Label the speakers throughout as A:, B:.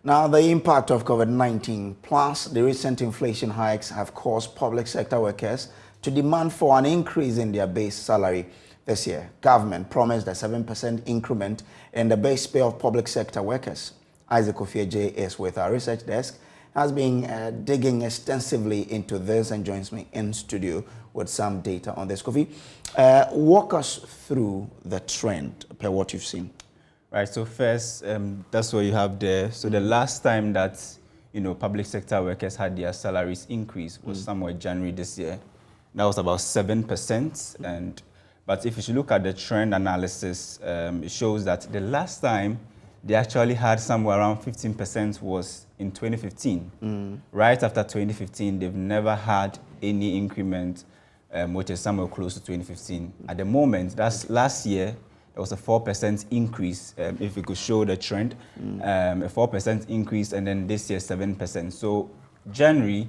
A: Now, the impact of COVID-19 plus the recent inflation hikes have caused public sector workers to demand for an increase in their base salary this year. Government promised a 7% increment in the base pay of public sector workers. Isaac Ofieje is with our research desk, has been digging extensively into this and joins me in studio with some data on this. Kofi, walk us through the trend per what you've seen.
B: Right, so first, that's what you have there. So the last time that, public sector workers had their salaries increase was somewhere January this year. That was about 7%. But if you should look at the trend analysis, it shows that the last time they actually had somewhere around 15% was in 2015. Right after 2015, they've never had any increment, which is somewhere close to 2015. At the moment, that's last year, there was a 4% increase, if we could show the trend, a 4% increase, and then this year 7%. So January,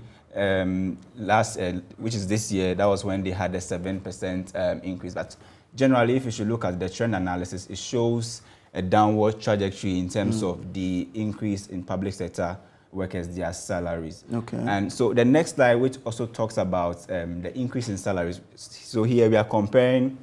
B: which is this year, that was when they had a 7% increase. But generally, if you should look at the trend analysis, it shows a downward trajectory in terms of the increase in public sector workers, their salaries.
A: Okay.
B: And so the next slide, which also talks about the increase in salaries. So here we are comparing,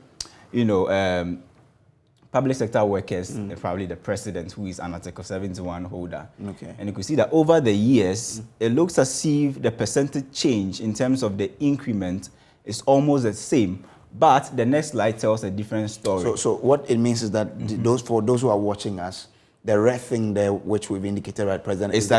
B: public sector workers, probably the president, who is an Article 71 holder.
A: Okay.
B: And you can see that over the years, it looks as if the percentage change in terms of the increment is almost the same. But the next slide tells a different story.
A: So what it means is that for those who are watching us, the red thing there, which we've indicated right present, is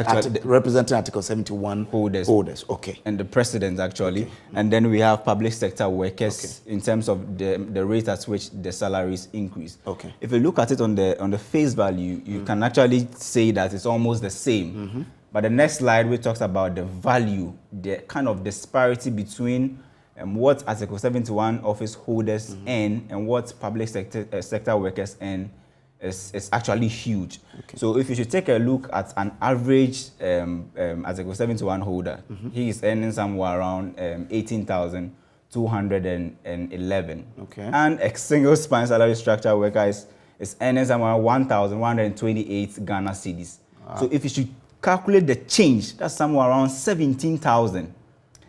A: representing Article 71 holders. Okay.
B: And the president, actually. Okay. And then we have public sector workers in terms of the rate at which the salaries increase.
A: Okay.
B: If you look at it on the face value, you can actually say that it's almost the same. But the next slide, we talks about the value, the kind of disparity between what Article 71 office holders earn and what public sector workers earn. Is actually huge. Okay. So if you should take a look at an average Article 71 holder, he is earning somewhere around 18,211.
A: Okay.
B: And a single span salary structure worker is earning somewhere around 1,128 Ghana cedis. Wow. So if you should calculate the change, that's somewhere around 17,000.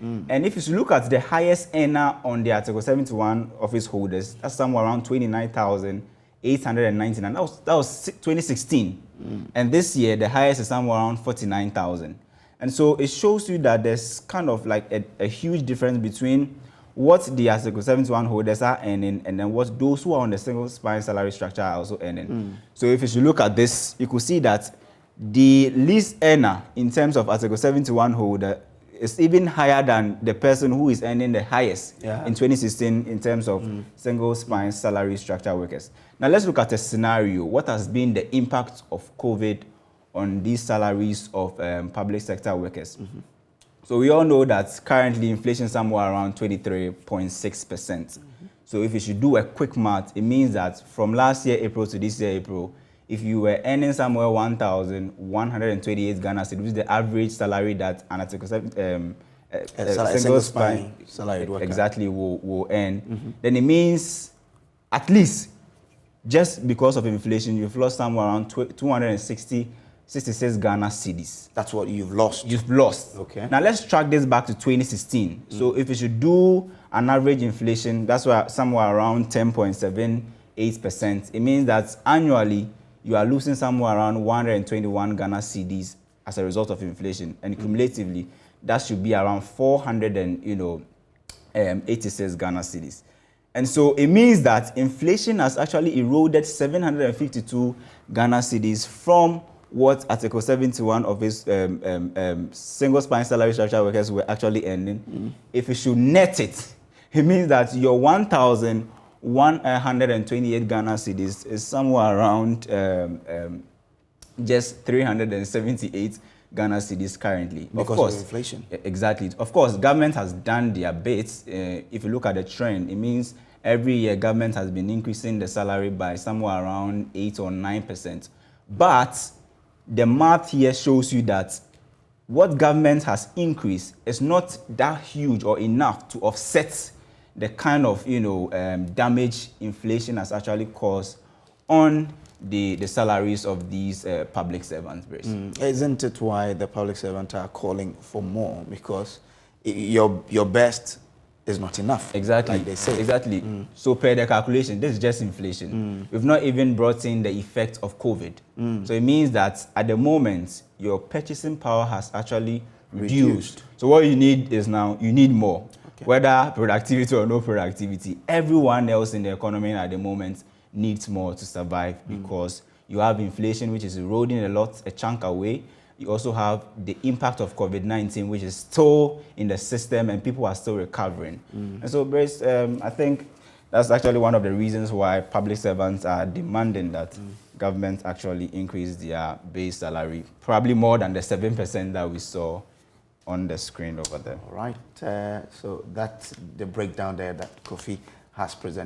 B: And if you should look at the highest earner on the Article 71 office holders, that's somewhere around 29,899. That was 2016. And this year, the highest is somewhere around 49,000. And so it shows you that there's kind of like a huge difference between what the Article 71 holders are earning and then what those who are on the single spine salary structure are also earning. So if you should look at this, you could see that the least earner in terms of Article 71 holder is even higher than the person who is earning the highest in 2016 in terms of single spine salary structure workers. Now let's look at a scenario. What has been the impact of COVID on these salaries of public sector workers? So we all know that currently inflation is somewhere around 23.6%. So if you should do a quick math, it means that from last year April to this year April, if you were earning somewhere 1,128 Ghana cedis, which is the average salary that an Article single spine salaried worker exactly will earn, then it means at least just because of inflation, you've lost somewhere around 266 Ghana cedis.
A: That's what you've lost.
B: You've lost.
A: Okay.
B: Now let's track this back to 2016. So if you should do an average inflation, that's where somewhere around 10.78%. It means that annually you are losing somewhere around 121 Ghana cedis as a result of inflation, and cumulatively that should be around 486 Ghana cedis. And so it means that inflation has actually eroded 752 Ghana cedis from what Article 71 of his single spine salary structure workers were actually earning. If you should net it, it means that your 1,128 Ghana cedis is somewhere around just 378 Ghana cedis currently.
A: Because of inflation.
B: Exactly. Of course, government has done their bits. If you look at the trend, it means every year government has been increasing the salary by somewhere around 8 or 9%. But the math here shows you that what government has increased is not that huge or enough to offset the kind of damage inflation has actually caused on the salaries of these public servants, Brace.
A: Isn't it why the public servants are calling for more? Because your best is not enough.
B: Exactly.
A: Like they say.
B: Exactly. So per the calculation, this is just inflation. We've not even brought in the effect of COVID. So it means that at the moment, your purchasing power has actually reduced. So what you need is now, you need more. Okay. Whether productivity or no productivity, everyone else in the economy at the moment needs more to survive because you have inflation, which is eroding a chunk away. You also have the impact of COVID-19, which is still in the system and people are still recovering. And so, Brace, I think that's actually one of the reasons why public servants are demanding that government actually increase their base salary, probably more than the 7% that we saw on the screen over there.
A: All right. So that's the breakdown there that Kofi has presented.